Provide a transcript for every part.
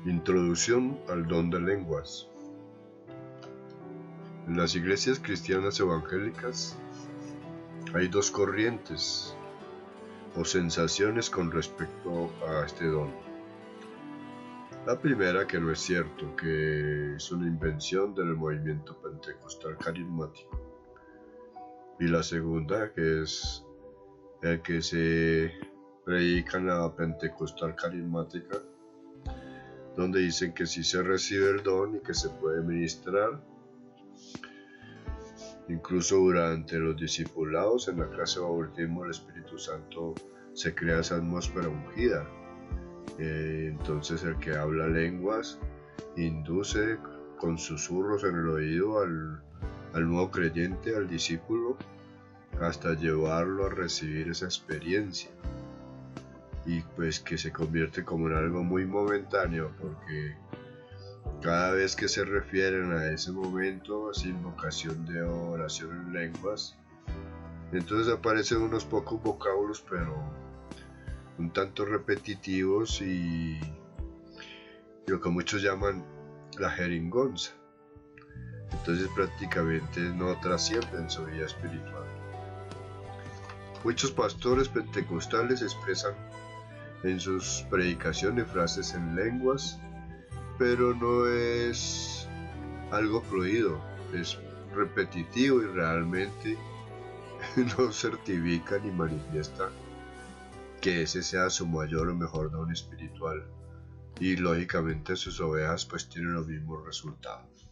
Introducción al don de lenguas. En las iglesias cristianas evangélicas hay dos corrientes o sensaciones con respecto a este don. La primera, que no es cierto, que es una invención del movimiento pentecostal carismático. Y la segunda, que es el que se predica en la pentecostal carismática, donde dicen que sí se recibe el don y que se puede ministrar. Incluso durante los discipulados, en la clase de bautismo, el Espíritu Santo se crea esa atmósfera ungida. Entonces el que habla lenguas induce con susurros en el oído al nuevo creyente, al discípulo, hasta llevarlo a recibir esa experiencia. Y pues que se convierte como en algo muy momentáneo, porque cada vez que se refieren a ese momento, esa invocación de oración en lenguas, entonces aparecen unos pocos vocablos, pero un tanto repetitivos y lo que muchos llaman la jeringonza. Entonces prácticamente no trascienden su vida espiritual. Muchos pastores pentecostales expresan en sus predicaciones frases en lenguas, pero no es algo fluido, es repetitivo y realmente no certifica ni manifiesta que ese sea su mayor o mejor don espiritual, y lógicamente sus ovejas pues tienen los mismos resultados.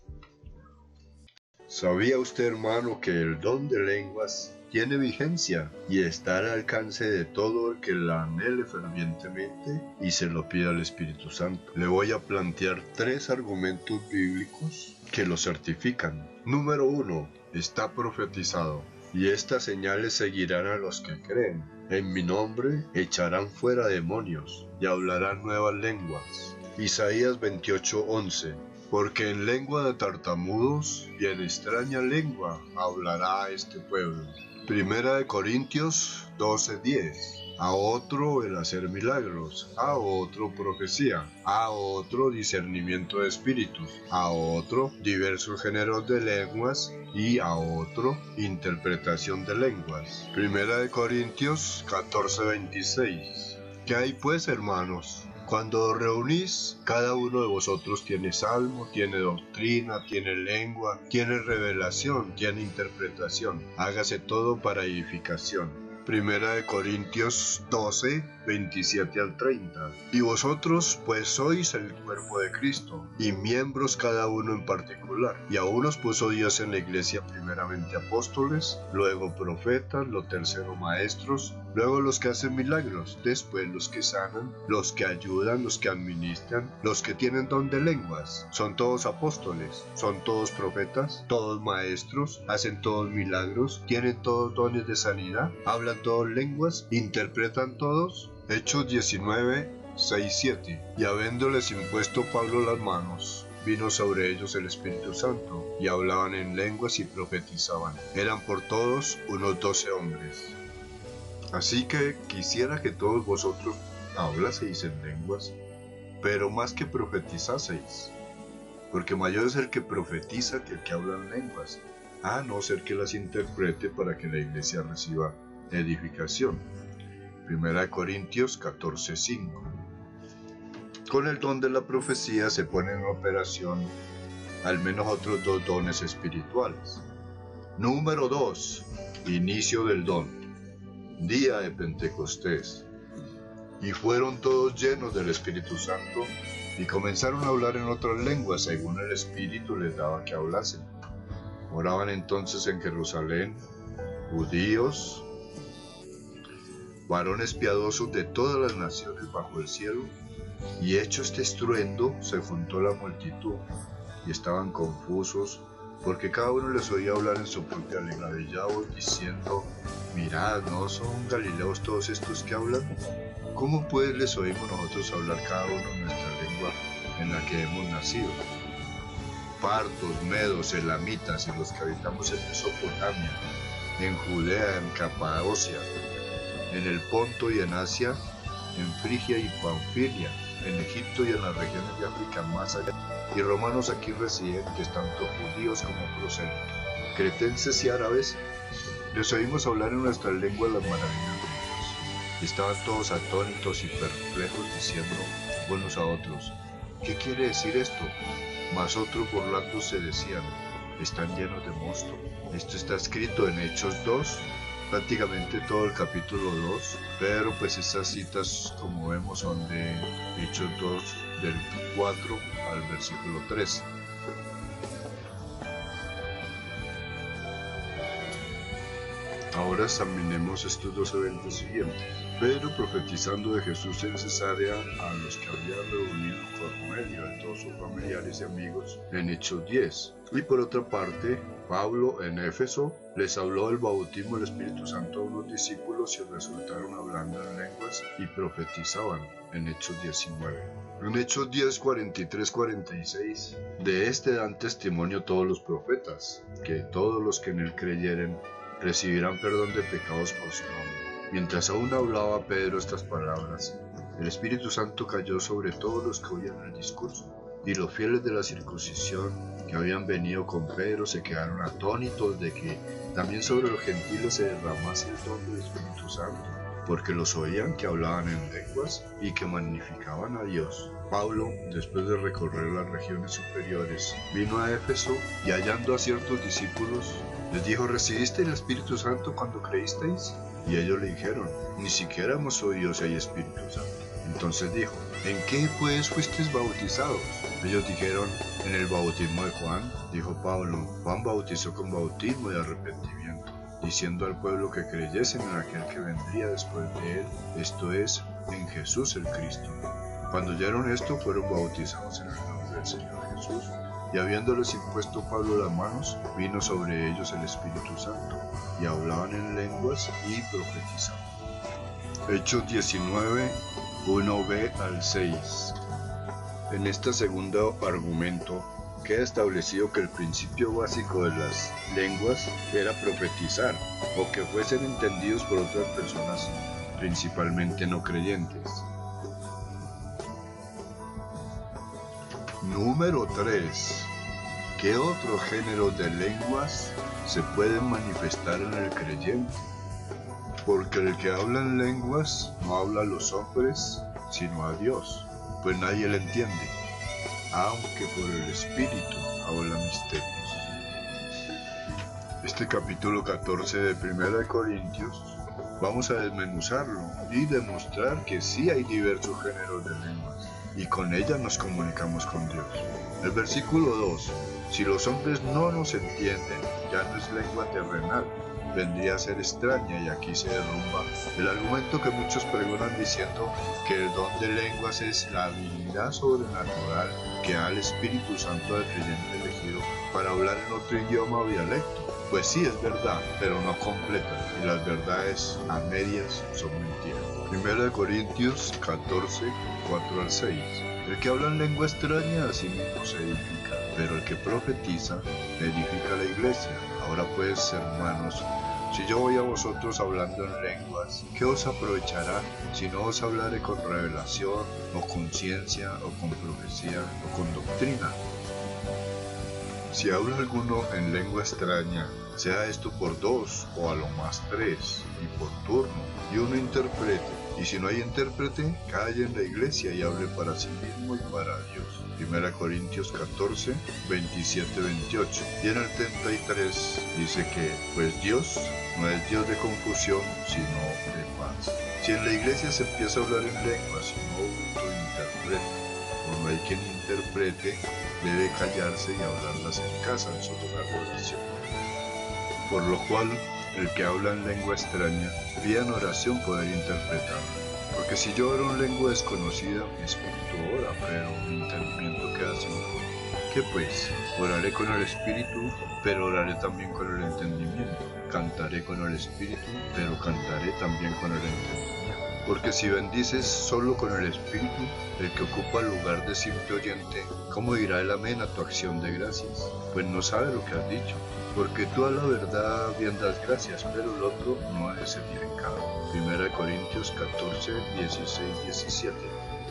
¿Sabía usted, hermano, que el don de lenguas tiene vigencia y está al alcance de todo el que la anhele fervientemente y se lo pida al Espíritu Santo? Le voy a plantear 3 argumentos bíblicos que lo certifican. Número 1. Está profetizado. Y estas señales seguirán a los que creen. En mi nombre echarán fuera demonios y hablarán nuevas lenguas. Isaías 28:11. Porque en lengua de tartamudos y en extraña lengua hablará este pueblo. Primera de Corintios 12:10. A otro el hacer milagros, a otro profecía, a otro discernimiento de espíritus, a otro diversos géneros de lenguas y a otro interpretación de lenguas. Primera de Corintios 14:26. ¿Qué hay pues, hermanos? Cuando os reunís, cada uno de vosotros tiene salmo, tiene doctrina, tiene lengua, tiene revelación, tiene interpretación. Hágase todo para edificación. Primera de Corintios 12, 27 al 30. Y vosotros pues sois el cuerpo de Cristo, y miembros cada uno en particular. Y a unos puso Dios en la iglesia primeramente apóstoles, luego profetas, lo tercero maestros, luego los que hacen milagros, después los que sanan, los que ayudan, los que administran, los que tienen don de lenguas. Son todos apóstoles, son todos profetas, todos maestros, hacen todos milagros, tienen todos dones de sanidad, hablan todos lenguas, interpretan todos. Hechos 19, 6, 7. Y habiéndoles impuesto Pablo las manos, vino sobre ellos el Espíritu Santo, y hablaban en lenguas y profetizaban. Eran por todos unos 12 hombres. Así que quisiera que todos vosotros hablaseis en lenguas, pero más que profetizaseis, porque mayor es el que profetiza que el que habla en lenguas, a no ser que las interprete para que la iglesia reciba edificación. Primera Corintios 14:5. Con el don de la profecía se ponen en operación al menos otros 2 dones espirituales. Número 2. Inicio del don. Día de Pentecostés. Y fueron todos llenos del Espíritu Santo y comenzaron a hablar en otras lenguas según el Espíritu les daba que hablasen. Moraban entonces en Jerusalén judíos, varones piadosos de todas las naciones bajo el cielo, y hecho este estruendo se juntó la multitud, y estaban confusos, porque cada uno les oía hablar en su propia lengua, maravillados, diciendo: mirad, ¿no son galileos todos estos que hablan? ¿Cómo pues les oímos nosotros hablar cada uno en nuestra lengua en la que hemos nacido? Partos, medos, elamitas y los que habitamos en Mesopotamia, en Judea, en Capadocia, en el Ponto y en Asia, en Frigia y Panfilia, en Egipto y en las regiones de África más allá, y romanos aquí residentes, tanto judíos como prosélitos, cretenses y árabes, les oímos hablar en nuestra lengua las maravillas de Dios. Y estaban todos atónitos y perplejos, diciendo unos a otros: ¿qué quiere decir esto? Mas otros burlándose decían: están llenos de mosto. Esto está escrito en Hechos 2, prácticamente todo el capítulo 2, pero pues estas citas, como vemos, son de Hechos 2 del 4 al versículo 13. Ahora examinemos estos dos eventos siguientes. Pedro profetizando de Jesús en Cesarea a los que había reunido Cornelio y todos sus familiares y amigos en Hechos 10. Y por otra parte, Pablo en Éfeso les habló del bautismo del Espíritu Santo a unos discípulos y resultaron hablando en lenguas y profetizaban en Hechos 19. En Hechos 10, 43-46, de este dan testimonio todos los profetas, que todos los que en él creyeren recibirán perdón de pecados por su nombre. Mientras aún hablaba Pedro estas palabras, el Espíritu Santo cayó sobre todos los que oían el discurso, y los fieles de la circuncisión que habían venido con Pedro se quedaron atónitos de que también sobre los gentiles se derramase el don del Espíritu Santo, porque los oían que hablaban en lenguas y que magnificaban a Dios. Pablo, después de recorrer las regiones superiores, vino a Éfeso y hallando a ciertos discípulos, les dijo: ¿recibisteis el Espíritu Santo cuando creísteis? Y ellos le dijeron: ni siquiera hemos oído si hay Espíritu Santo. Entonces dijo: ¿en qué pues fuisteis bautizados? Ellos dijeron: en el bautismo de Juan. Dijo Pablo: Juan bautizó con bautismo de arrepentimiento, diciendo al pueblo que creyesen en aquel que vendría después de él, esto es, en Jesús el Cristo. Cuando oyeron esto, fueron bautizados en el nombre del Señor Jesús. Y habiéndoles impuesto Pablo las manos, vino sobre ellos el Espíritu Santo, y hablaban en lenguas y profetizaban. Hechos 19, 1b al 6. En este segundo argumento queda establecido que el principio básico de las lenguas era profetizar, o que fuesen entendidos por otras personas, principalmente no creyentes. Número 3. ¿Qué otros géneros de lenguas se pueden manifestar en el creyente? Porque el que habla en lenguas no habla a los hombres, sino a Dios, pues nadie le entiende, aunque por el Espíritu habla misterios. Este capítulo 14 de 1 Corintios vamos a desmenuzarlo y demostrar que sí hay diversos géneros de lenguas, y con ellas nos comunicamos con Dios. El versículo 2: si los hombres no nos entienden, ya no es lengua terrenal, vendría a ser extraña, y aquí se derrumba el argumento que muchos pregonan diciendo que el don de lenguas es la habilidad sobrenatural que da el Espíritu Santo al creyente elegido para hablar en otro idioma o dialecto. Pues sí, es verdad, pero no completa, y las verdades a medias son mentiras. 1 Corintios 14, 4 al 6. El que habla en lengua extraña a sí mismo se edifica, pero el que profetiza edifica la iglesia. Ahora pues, hermanos, si yo voy a vosotros hablando en lenguas, ¿qué os aprovechará si no os hablaré con revelación, o con ciencia, o con profecía, o con doctrina? Si habla alguno en lengua extraña, sea esto por 2 o a lo más 3, y por turno, y uno interprete. Y si no hay intérprete, calle en la iglesia y hable para sí mismo y para Dios. 1 Corintios 14, 27, 28. Y en el 33 dice que, pues Dios no es Dios de confusión, sino de paz. Si en la iglesia se empieza a hablar en lenguas y no uno interpreta, o no hay quien interprete, debe callarse y hablarlas en casa, en su lugar de oración. Por lo cual, el que habla en lengua extraña, pida en oración poder interpretarla. Porque si yo oro en lengua desconocida, mi espíritu ora, pero mi entendimiento queda sin oro. ¿Qué pues? Oraré con el espíritu, pero oraré también con el entendimiento. Cantaré con el espíritu, pero cantaré también con el entendimiento. Porque si bendices solo con el espíritu, el que ocupa el lugar de simple oyente, ¿cómo dirá el amén a tu acción de gracias? Pues no sabe lo que has dicho. Porque tú a la verdad bien das gracias, pero el otro no ha de ser equivocado. 1 Corintios 14, 16, 17.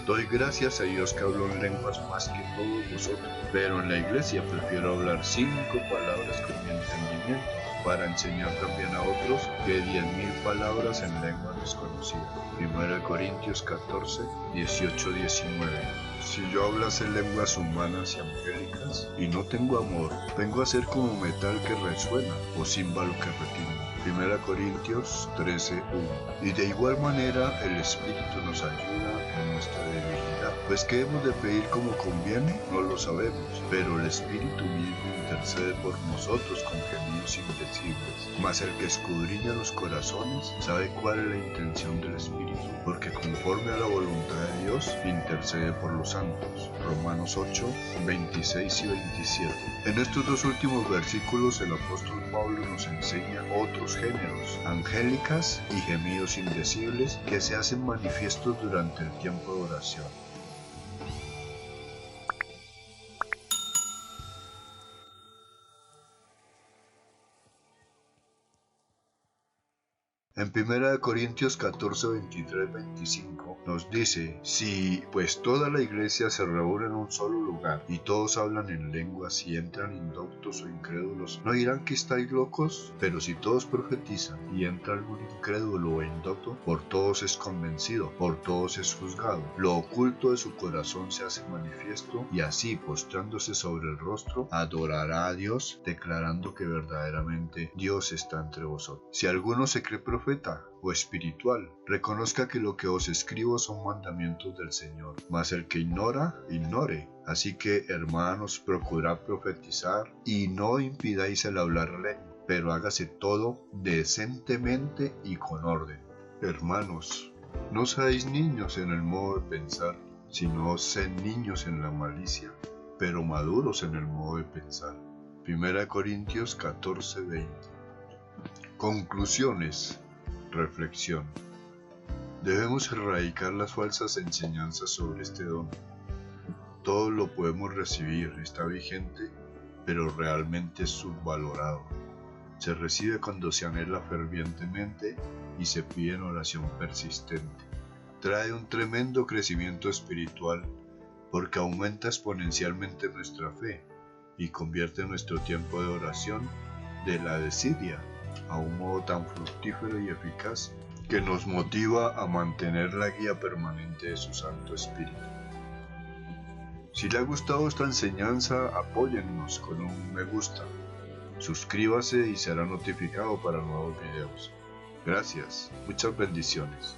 Doy gracias a Dios que hablo en lenguas más que todos vosotros, pero en la iglesia prefiero hablar 5 palabras con mi entendimiento, para enseñar también a otros que 10.000 palabras en lengua desconocida. 1 Corintios 14, 18, 19. Si yo hablase lenguas humanas y angélicas y no tengo amor, vengo a ser como metal que resuena o címbalo que retumba. 1 Corintios 13, 1. Y de igual manera el Espíritu nos ayuda en nuestra debilidad, pues ¿qué hemos de pedir como conviene? No lo sabemos, pero el Espíritu mismo intercede por nosotros con gemidos indecibles. Mas el que escudriña los corazones sabe cuál es la intención del Espíritu, porque conforme a la voluntad de Dios intercede por los santos. Romanos 8, 26 y 27. En estos dos últimos versículos el apóstol Pablo nos enseña otros géneros, angélicas y gemidos indecibles, que se hacen manifiestos durante el tiempo de oración. En 1 Corintios 14, 23, 25 nos dice: si pues toda la iglesia se reúne en un solo lugar y todos hablan en lenguas y entran indoctos o incrédulos, ¿no dirán que estáis locos? Pero si todos profetizan y entra algún incrédulo o indocto, por todos es convencido, por todos es juzgado. Lo oculto de su corazón se hace manifiesto, y así, postrándose sobre el rostro, adorará a Dios, declarando que verdaderamente Dios está entre vosotros. Si alguno se cree profeta o espiritual, reconozca que lo que os escribo son mandamientos del Señor. Mas el que ignora, ignore. Así que, hermanos, procurad profetizar y no impidáis el hablar lengua, pero hágase todo decentemente y con orden. Hermanos, no seáis niños en el modo de pensar, sino sed niños en la malicia, pero maduros en el modo de pensar. 1 Corintios 14, 20. Conclusiones. Reflexión. Debemos erradicar las falsas enseñanzas sobre este don. Todo lo podemos recibir, está vigente, pero realmente es subvalorado. Se recibe cuando se anhela fervientemente y se pide en oración persistente. Trae un tremendo crecimiento espiritual porque aumenta exponencialmente nuestra fe y convierte nuestro tiempo de oración de la desidia a un modo tan fructífero y eficaz que nos motiva a mantener la guía permanente de su Santo Espíritu. Si le ha gustado esta enseñanza, apóyennos con un me gusta, suscríbase y será notificado para nuevos videos. Gracias, muchas bendiciones.